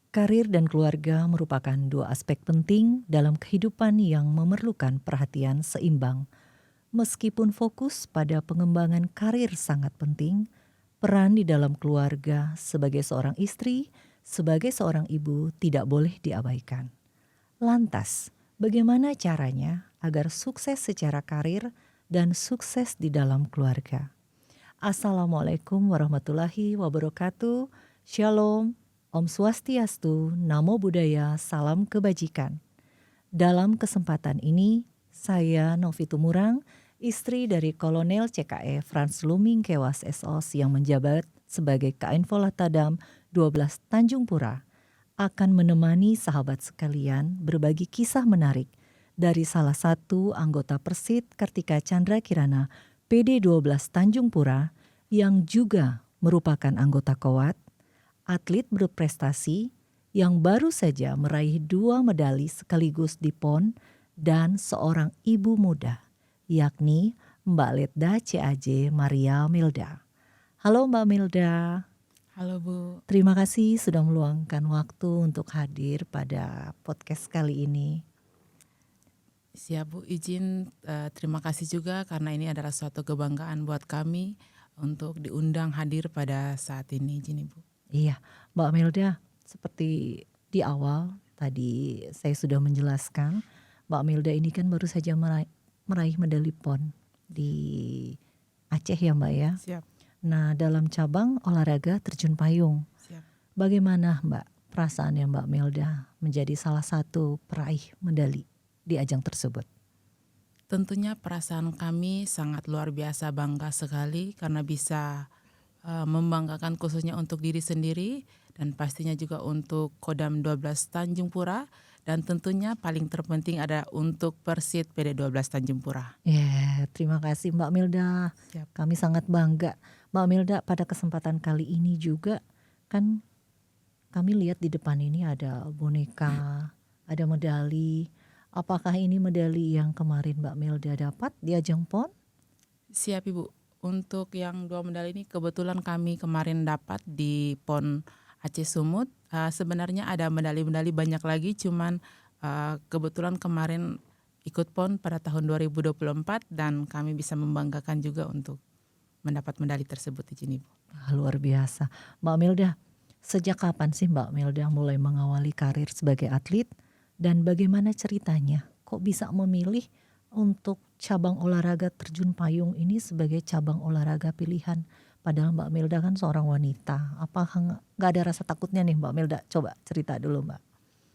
Karir dan keluarga merupakan dua aspek penting dalam kehidupan yang memerlukan perhatian seimbang. Meskipun fokus pada pengembangan karir sangat penting, peran di dalam keluarga sebagai seorang istri, sebagai seorang ibu tidak boleh diabaikan. Lantas, bagaimana caranya agar sukses secara karir dan sukses di dalam keluarga? Assalamualaikum warahmatullahi wabarakatuh. Shalom, Om Swastiastu, Namo Buddhaya, Salam Kebajikan. Dalam kesempatan ini, saya Novi Tumurang, istri dari Kolonel CKE Frans Luming Kewas SOS yang menjabat sebagai Kainfo Latadam 12 Tanjung Pura, akan menemani sahabat sekalian berbagi kisah menarik dari salah satu anggota Persit Kartika Chandra Kirana PD 12 Tanjung Pura yang juga merupakan anggota KOWAT, atlet berprestasi yang baru saja meraih 2 medali sekaligus di PON dan seorang ibu muda, yakni Mbak Letda CAJ Maria Milda. Halo Mbak Milda. Halo Bu. Terima kasih sudah meluangkan waktu untuk hadir pada podcast kali ini. Siap Bu, izin terima kasih juga karena ini adalah suatu kebanggaan buat kami untuk diundang hadir pada saat ini, izin Ibu. Iya, Mbak Milda, seperti di awal tadi saya sudah menjelaskan, Mbak Milda ini kan baru saja meraih medali PON di Aceh ya Mbak ya. Siap. Nah, dalam cabang olahraga terjun payung. Siap. Bagaimana Mbak perasaannya Mbak Milda menjadi salah satu peraih medali di ajang tersebut? Tentunya perasaan kami sangat luar biasa, bangga sekali karena bisa membanggakan khususnya untuk diri sendiri dan pastinya juga untuk Kodam 12 Tanjung Pura dan tentunya paling terpenting ada untuk Persit PD 12 Tanjung Pura. Ya, terima kasih Mbak Milda. Siap. Kami sangat bangga. Mbak Milda, pada kesempatan kali ini juga kan kami lihat di depan ini ada boneka, ada medali. Apakah ini medali yang kemarin Mbak Milda dapat di ajang PON? Siap Ibu. Untuk yang 2 medali ini kebetulan kami kemarin dapat di PON Aceh Sumut. Sebenarnya ada medali-medali banyak lagi, cuman kebetulan kemarin ikut PON pada tahun 2024 dan kami bisa membanggakan juga untuk mendapat medali tersebut, izin Ibu. Luar biasa. Mbak Milda, sejak kapan sih Mbak Milda mulai mengawali karir sebagai atlet dan bagaimana ceritanya? Kok bisa memilih untuk cabang olahraga terjun payung ini sebagai cabang olahraga pilihan? Padahal Mbak Milda kan seorang wanita. Apakah nggak ada rasa takutnya nih Mbak Milda? Coba cerita dulu Mbak.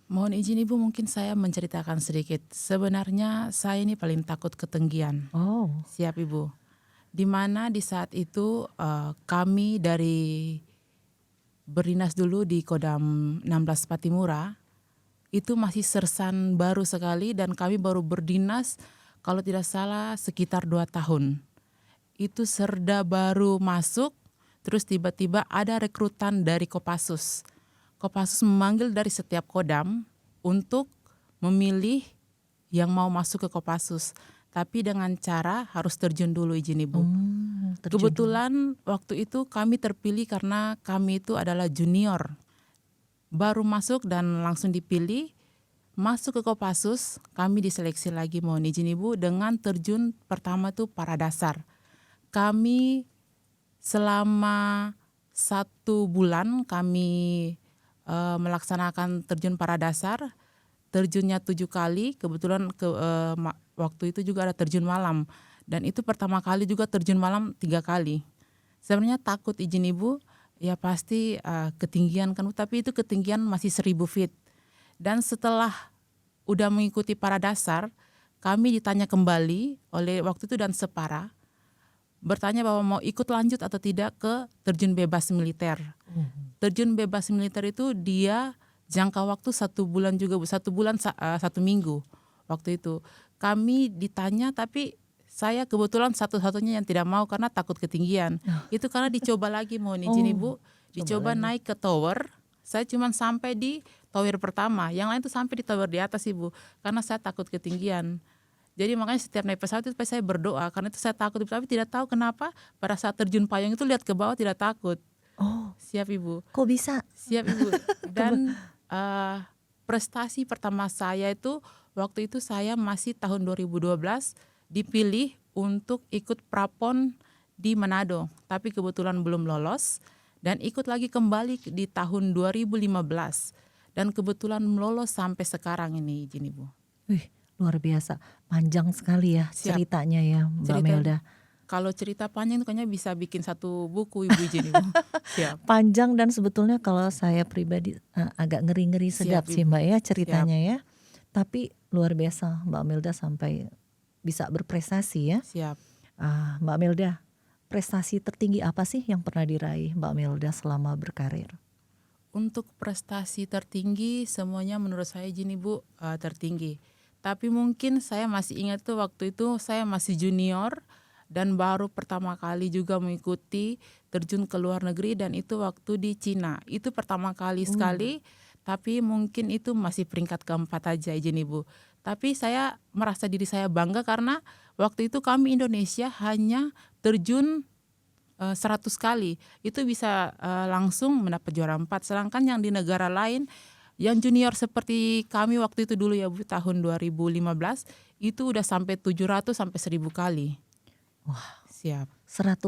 Mohon izin Ibu, mungkin saya menceritakan sedikit. Sebenarnya saya ini paling takut ketinggian. Oh. Siap Ibu. Di mana di saat itu kami dari berdinas dulu di Kodam 16 Patimura, itu masih sersan baru sekali dan kami baru berdinas kalau tidak salah sekitar 2 tahun. Itu Serda baru masuk, terus tiba-tiba ada rekrutan dari Kopassus. Kopassus memanggil dari setiap kodam untuk memilih yang mau masuk ke Kopassus. Tapi dengan cara harus terjun dulu, izin Ibu. Kebetulan waktu itu kami terpilih karena kami itu adalah junior. Baru masuk dan langsung dipilih. Masuk ke Kopassus, kami diseleksi lagi, mohon izin Ibu, dengan terjun pertama tuh para dasar. Kami selama 1 bulan kami melaksanakan terjun para dasar, terjunnya 7 kali, kebetulan waktu itu juga ada terjun malam. Dan itu pertama kali juga terjun malam 3 kali. Sebenarnya takut, izin Ibu, ya pasti ketinggian kan, tapi itu ketinggian masih 1000 feet. Dan setelah udah mengikuti para dasar, kami ditanya kembali oleh waktu itu dan Separa, bertanya bahwa mau ikut lanjut atau tidak ke terjun bebas militer. Terjun bebas militer itu dia jangka waktu 1 bulan juga, 1 bulan 1 minggu waktu itu. Kami ditanya tapi saya kebetulan satu-satunya yang tidak mau karena takut ketinggian. Itu karena dicoba lagi, mohon izin Ibu, dicoba naik ke tower. Saya cuma sampai di tower pertama, yang lain tuh sampai di tower di atas Ibu, karena saya takut ketinggian. Jadi makanya setiap naik pesawat itu saya berdoa, karena itu saya takut, tapi tidak tahu kenapa pada saat terjun payung itu lihat ke bawah tidak takut. Oh, siap Ibu. Kok bisa? Siap Ibu. Dan eh, prestasi pertama saya itu waktu itu saya masih tahun 2012 dipilih untuk ikut prapon di Manado, tapi kebetulan belum lolos dan ikut lagi kembali di tahun 2015 dan kebetulan lolos sampai sekarang ini izin Ibu. Wih, luar biasa. Panjang sekali ya Siap. ceritanya ya Mbak Cerita Melda. kalau cerita panjang itu kayaknya bisa bikin satu buku Ibu izin Ibu. Siap. Panjang dan sebetulnya kalau saya pribadi agak ngeri-ngeri sedap Siap, sih Ibu. Mbak ya ceritanya ya. Tapi luar biasa Mbak Melda sampai bisa berprestasi ya. Siap. Mbak Melda, prestasi tertinggi apa sih yang pernah diraih Mbak Melda selama berkarir? Untuk prestasi tertinggi semuanya menurut saya izin Ibu tertinggi. Tapi mungkin saya masih ingat tuh waktu itu saya masih junior dan baru pertama kali juga mengikuti terjun ke luar negeri dan itu waktu di Cina. Itu pertama kali sekali, tapi mungkin itu masih peringkat keempat aja izin Ibu. Tapi saya merasa diri saya bangga karena waktu itu kami Indonesia hanya terjun 100 kali. Itu bisa langsung mendapat juara 4. Sedangkan yang di negara lain yang junior seperti kami waktu itu dulu ya Bu, tahun 2015 itu udah sampai 700 sampai 1000 kali. Wah, Siap. 100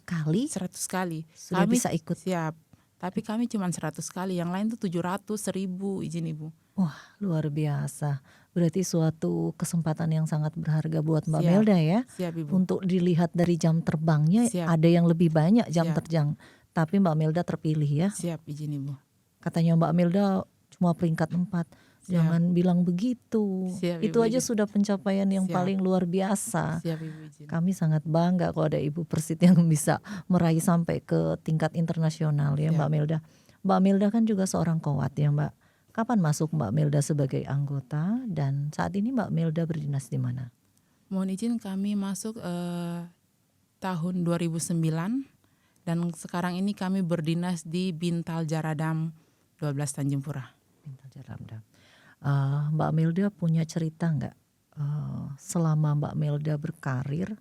kali 100 kali. sudah Kami bisa ikut. siap. Tapi kami cuma 100 kali, yang lain tuh 700, 1000 izin Ibu. Wah, luar biasa. Berarti suatu kesempatan yang sangat berharga buat Mbak Siap. Melda ya. Siap Ibu. Untuk dilihat dari jam terbangnya Siap. ada yang lebih banyak jam Siap. terjang. Tapi Mbak Melda terpilih ya. Siap izin Ibu. Katanya Mbak Melda cuma peringkat 4. Jangan bilang begitu. Siap, Itu Ibu, aja izin. sudah pencapaian yang Siap. paling luar biasa. Siap Ibu izin. Kami sangat bangga kalau ada Ibu Persit yang bisa meraih sampai ke tingkat internasional ya Siap. Mbak Melda. Mbak Melda kan juga seorang kowat ya Mbak. Kapan masuk Mbak Melda sebagai anggota dan saat ini Mbak Melda berdinas di mana? Mohon izin kami masuk tahun 2009 dan sekarang ini kami berdinas di Bintal Jaradam 12 Tanjung Pura. Bintal Jaradam. Mbak Melda punya cerita nggak selama Mbak Melda berkarir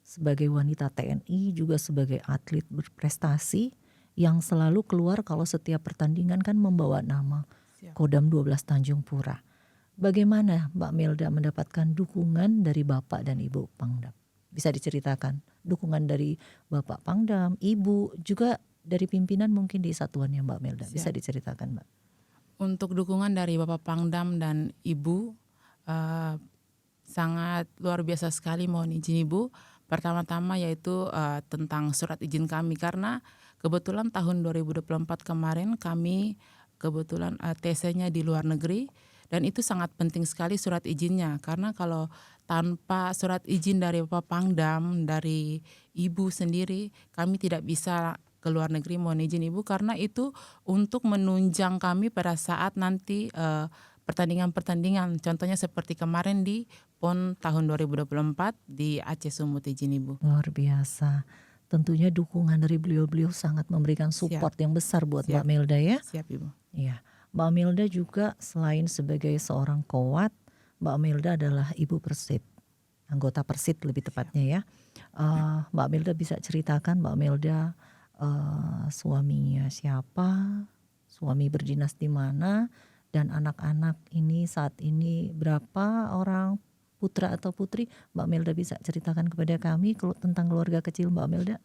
sebagai wanita TNI juga sebagai atlet berprestasi yang selalu keluar kalau setiap pertandingan kan membawa nama Siap. Kodam 12 Tanjung Pura. Bagaimana Mbak Melda mendapatkan dukungan dari Bapak dan Ibu Pangdam? Bisa diceritakan dukungan dari Bapak Pangdam, Ibu, juga dari pimpinan mungkin di satuannya Mbak Melda. Bisa Siap. diceritakan Mbak? Untuk dukungan dari Bapak Pangdam dan Ibu sangat luar biasa sekali, mohon izin Ibu. Pertama-tama yaitu tentang surat izin kami karena kebetulan tahun 2024 kemarin kami kebetulan TC-nya di luar negeri dan itu sangat penting sekali surat izinnya karena kalau tanpa surat izin dari Bapak Pangdam, dari Ibu sendiri kami tidak bisa ke luar negeri, mohon izin Ibu, karena itu untuk menunjang kami pada saat nanti pertandingan-pertandingan, contohnya seperti kemarin di PON tahun 2024 di Aceh Sumut izin Ibu. Luar biasa. Tentunya dukungan dari beliau-beliau sangat memberikan support yang besar buat Mbak Siap. Melda ya. Siap Ibu. Iya, Mbak Melda juga selain sebagai seorang kowat, Mbak Melda adalah Ibu Persit, anggota Persit lebih tepatnya ya. Mbak Melda bisa ceritakan Mbak Melda suaminya siapa, suami berdinas di mana, dan anak-anak ini saat ini berapa orang, putra atau putri? Mbak Melda bisa ceritakan kepada kami tentang keluarga kecil Mbak Melda?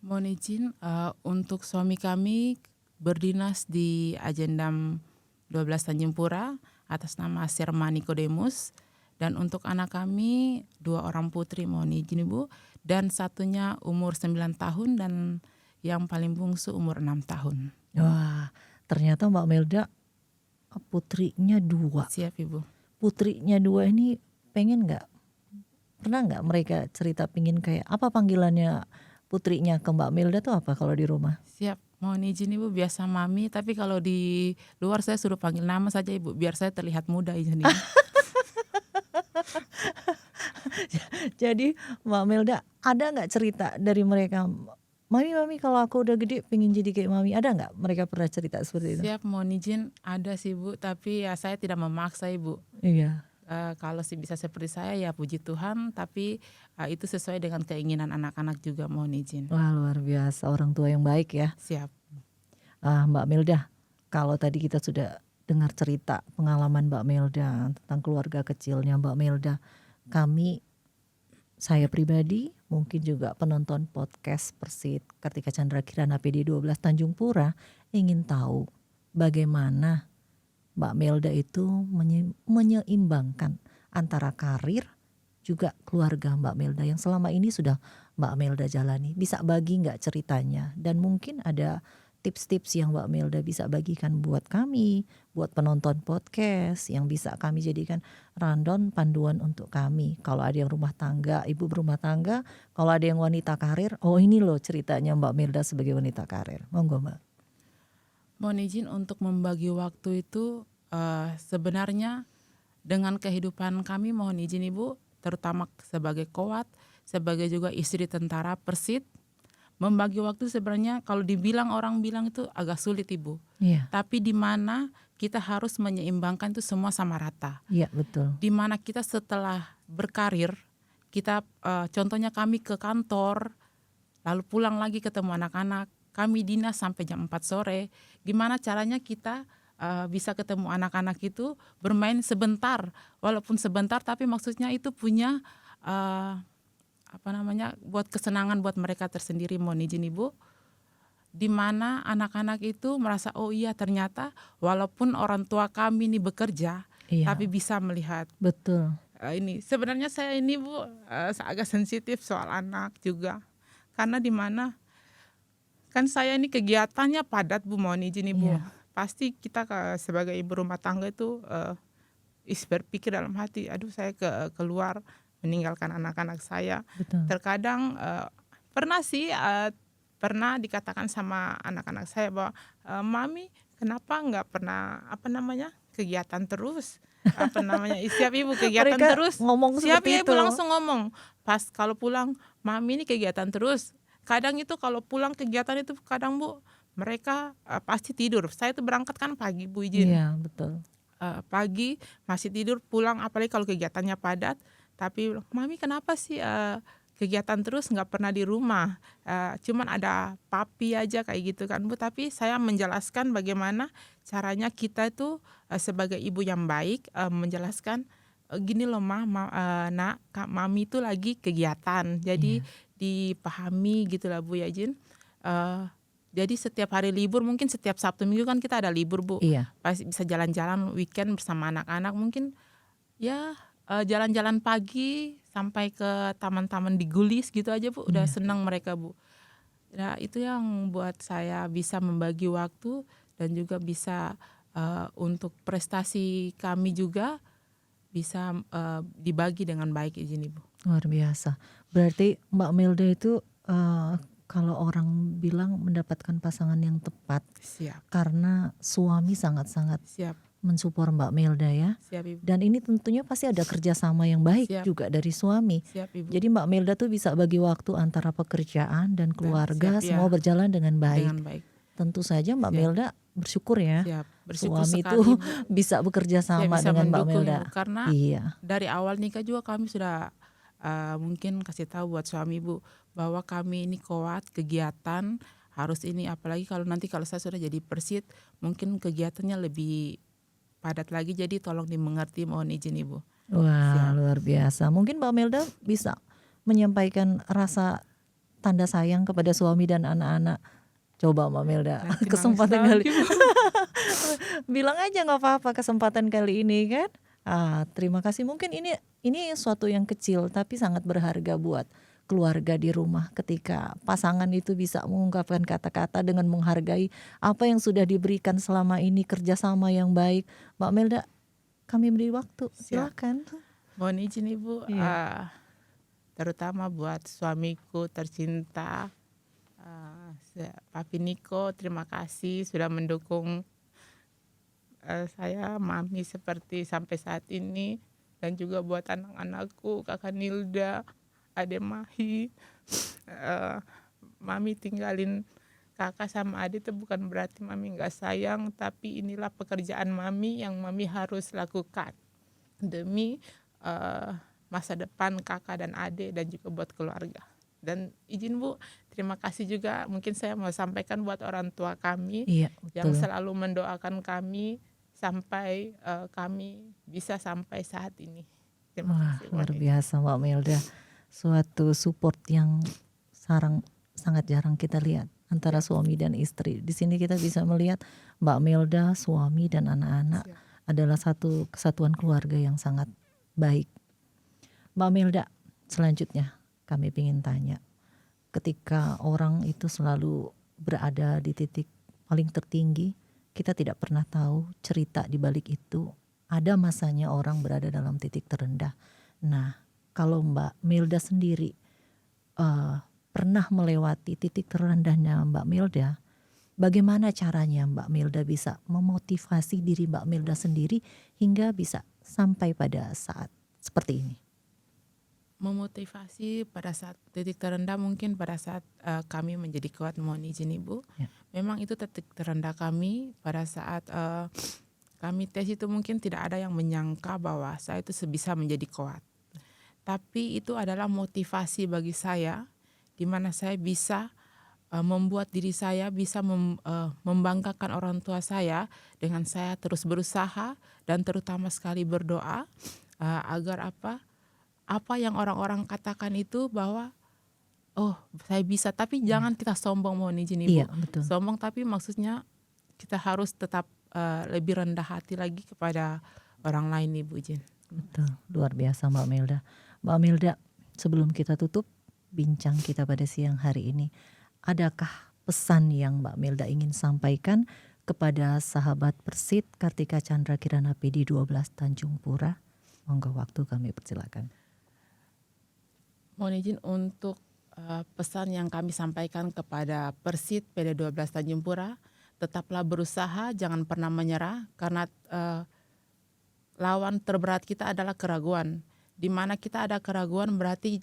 Mohon izin untuk suami kami berdinas di Ajendam 12 Tanjung Pura atas nama Sherma Nicodemus, dan untuk anak kami 2 orang putri, mohon izin Ibu, dan satunya umur 9 tahun dan yang paling bungsu umur 6 tahun. Wah, ternyata Mbak Melda putrinya 2. Siap Ibu. Putrinya 2 ini pernah nggak mereka cerita pingin kayak apa panggilannya putrinya ke Mbak Melda tuh apa kalau di rumah? Siap, mohon izin Ibu, biasa Mami, tapi kalau di luar saya suruh panggil nama saja Ibu, biar saya terlihat muda izin Ibu. Jadi Mbak Melda ada nggak cerita dari mereka, Mami kalau aku udah gede pengen jadi kayak Mami, ada nggak mereka pernah cerita seperti itu? Siap, mohon izin, ada sih Bu, tapi ya saya tidak memaksa Ibu. Iya. Kalau sih bisa seperti saya ya puji Tuhan, tapi itu sesuai dengan keinginan anak-anak juga, mohon izin. Wah, luar biasa, orang tua yang baik ya. Siap. Mbak Melda, kalau tadi kita sudah dengar cerita pengalaman Mbak Melda tentang keluarga kecilnya Mbak Melda, saya pribadi, mungkin juga penonton podcast Persit Kartika Chandra Kirana PD 12 Tanjung Pura ingin tahu bagaimana Mbak Melda itu menyeimbangkan antara karir juga keluarga Mbak Melda yang selama ini sudah Mbak Melda jalani. Bisa bagi nggak ceritanya? Dan mungkin ada tips-tips yang Mbak Melda bisa bagikan buat kami, buat penonton podcast yang bisa kami jadikan rundown panduan untuk kami. Kalau ada yang rumah tangga, ibu berumah tangga, kalau ada yang wanita karir, oh ini loh ceritanya Mbak Melda sebagai wanita karir. Monggo Mbak. Mohon izin untuk membagi waktu itu sebenarnya dengan kehidupan kami, mohon izin Ibu, terutama sebagai kowat, sebagai juga istri tentara Persit, membagi waktu sebenarnya kalau dibilang orang bilang itu agak sulit Ibu. Iya. Tapi di mana kita harus menyeimbangkan itu semua sama rata. Iya betul. Di mana kita setelah berkarir, kita contohnya kami ke kantor, lalu pulang lagi ketemu anak-anak, kami dinas sampai jam 4 sore. Gimana caranya kita bisa ketemu anak-anak itu bermain sebentar, walaupun sebentar tapi maksudnya itu punya buat kesenangan buat mereka tersendiri, mohon izin Ibu. Di mana anak-anak itu merasa oh iya ternyata walaupun orang tua kami ini bekerja, Iya. tapi bisa melihat. Betul. Ini sebenarnya saya ini Bu agak sensitif soal anak juga, karena di mana kan saya ini kegiatannya padat Bu, mohon izin Ibu. Iya. Pasti kita sebagai ibu rumah tangga itu berpikir dalam hati, aduh saya keluar meninggalkan anak-anak saya. Betul. Terkadang pernah dikatakan sama anak-anak saya bahwa mami kenapa nggak pernah kegiatan terus, siap ibu kegiatan Mereka terus, ngomong siap seperti ya ibu itu. langsung ngomong. Pas kalau pulang, mami ini kegiatan terus. Kadang itu kalau pulang kegiatan itu kadang Bu mereka pasti tidur. Saya tuh berangkat kan pagi Bu izin. Iya betul. Pagi masih tidur, pulang apalagi kalau kegiatannya padat. Tapi mami kenapa sih kegiatan terus nggak pernah di rumah, cuman ada papi aja kayak gitu kan Bu. Tapi saya menjelaskan bagaimana caranya kita itu sebagai ibu yang baik menjelaskan gini loh nak, mami itu lagi kegiatan, jadi dipahami gitu lah Bu ya Jin. Jadi setiap hari libur, mungkin setiap Sabtu Minggu kan kita ada libur Bu. Iya. Pasti bisa jalan-jalan weekend bersama anak-anak, mungkin ya jalan-jalan pagi sampai ke taman-taman di Gulis gitu aja Bu, udah senang mereka Bu. Nah itu yang buat saya bisa membagi waktu dan juga bisa untuk prestasi kami juga bisa dibagi dengan baik izin Ibu. Luar biasa. Berarti Mbak Melda itu kalau orang bilang mendapatkan pasangan yang tepat. Siap. Karena suami sangat-sangat Siap. mensupport Mbak Melda ya. Siap Ibu. Dan ini tentunya pasti ada kerjasama yang baik Siap. juga dari suami. Siap Ibu. Jadi Mbak Melda tuh bisa bagi waktu antara pekerjaan dan keluarga, siap, semua ya. berjalan dengan baik. Dengan baik. Tentu saja Mbak Siap. Melda bersyukur ya. Siap. Bersyukur Suami sekali tuh Bu. bisa bekerja sama bisa dengan Mbak mendukung, Melda. Ibu. Karena Iya. dari awal nikah juga kami sudah mungkin kasih tahu buat suami Bu bahwa kami ini kuat kegiatan harus ini, apalagi kalau saya sudah jadi Persit mungkin kegiatannya lebih padat lagi, jadi tolong dimengerti, mohon izin Ibu. Wah, luar biasa. Mungkin Mbak Melda bisa menyampaikan rasa tanda sayang kepada suami dan anak-anak. Coba Mbak Melda, Nanti kesempatan nangis kali bilang aja nggak apa-apa kesempatan kali ini kan. Terima kasih. Mungkin ini suatu yang kecil tapi sangat berharga buat keluarga di rumah ketika pasangan itu bisa mengungkapkan kata-kata dengan menghargai apa yang sudah diberikan selama ini, kerjasama yang baik. Mbak Melda, kami beri waktu, silakan. Mohon izin Ibu, terutama buat suamiku tercinta, Papi Niko, terima kasih sudah mendukung saya, Mami seperti sampai saat ini, dan juga buat anak-anakku, Kakak Nilda, Ade Mahi. Mami tinggalin kakak sama Ade itu bukan berarti Mami nggak sayang, tapi inilah pekerjaan Mami yang Mami harus lakukan demi masa depan kakak dan Ade dan juga buat keluarga. Dan izin Bu, terima kasih juga mungkin saya mau sampaikan buat orang tua kami Iya, yang betul. selalu mendoakan kami sampai kami bisa sampai saat ini. Terima Wah, kasih Bu luar Neni. biasa Mbak Melda. Suatu support yang sangat jarang kita lihat antara Siap, suami dan istri. Di sini kita bisa melihat Mbak Melda, suami dan anak-anak siap. adalah satu kesatuan keluarga yang sangat baik. Mbak Melda, selanjutnya kami ingin tanya, ketika orang itu selalu berada di titik paling tertinggi, kita tidak pernah tahu cerita di balik itu. Ada masanya orang berada dalam titik terendah. Nah, kalau Mbak Melda sendiri pernah melewati titik terendahnya Mbak Melda, bagaimana caranya Mbak Melda bisa memotivasi diri Mbak Melda sendiri hingga bisa sampai pada saat seperti ini? Memotivasi pada saat titik terendah mungkin pada saat kami menjadi kuat, mohon izin Ibu. Ya. Memang itu titik terendah kami pada saat kami tes itu mungkin tidak ada yang menyangka bahwa saya itu bisa menjadi kuat. Tapi itu adalah motivasi bagi saya di mana saya bisa membuat diri saya bisa membanggakan orang tua saya dengan saya terus berusaha dan terutama sekali berdoa agar apa yang orang-orang katakan itu bahwa oh saya bisa, tapi jangan kita sombong, mohon izin Ibu. Iya, betul. Sombong tapi maksudnya kita harus tetap lebih rendah hati lagi kepada orang lain Ibu izin. Betul, luar biasa Mbak Melda. Mbak Melda, sebelum kita tutup bincang kita pada siang hari ini, adakah pesan yang Mbak Melda ingin sampaikan kepada sahabat Persit Kartika Chandra Kirana PD 12 Tanjung Pura? Monggo, waktu kami persilakan. Mohon izin untuk pesan yang kami sampaikan kepada Persit PD 12 Tanjung Pura, tetaplah berusaha, jangan pernah menyerah karena lawan terberat kita adalah keraguan. Di mana kita ada keraguan berarti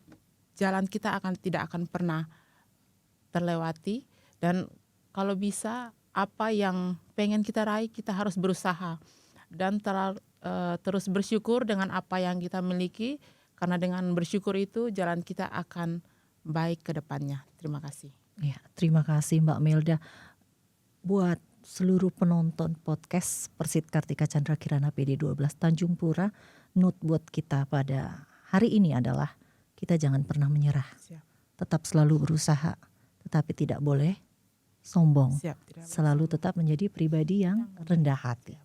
jalan kita tidak akan pernah terlewati, dan kalau bisa apa yang pengen kita raih kita harus berusaha dan terus bersyukur dengan apa yang kita miliki, karena dengan bersyukur itu jalan kita akan baik ke depannya. Terima kasih. Ya, terima kasih Mbak Melda. Buat seluruh penonton podcast Persit Kartika Chandra Kirana PD 12 Tanjung Pura, note buat kita pada hari ini adalah kita jangan pernah menyerah. Siap. Tetap selalu berusaha, tetapi tidak boleh sombong. Siap, tidak Selalu boleh tetap menjadi pribadi yang rendah hati.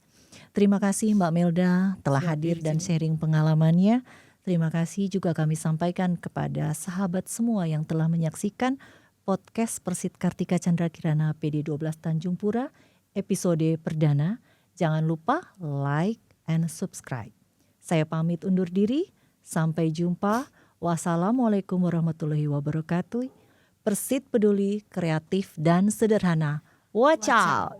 Terima kasih Mbak Melda telah Siap, hadir di dan sini. sharing pengalamannya. Terima kasih juga kami sampaikan kepada sahabat semua yang telah menyaksikan podcast Persit Kartika Chandra Kirana PD 12 Tanjung Pura episode perdana. Jangan lupa like and subscribe. Saya pamit undur diri. Sampai jumpa. Wassalamualaikum warahmatullahi wabarakatuh. Persit peduli, kreatif dan sederhana. Watch out!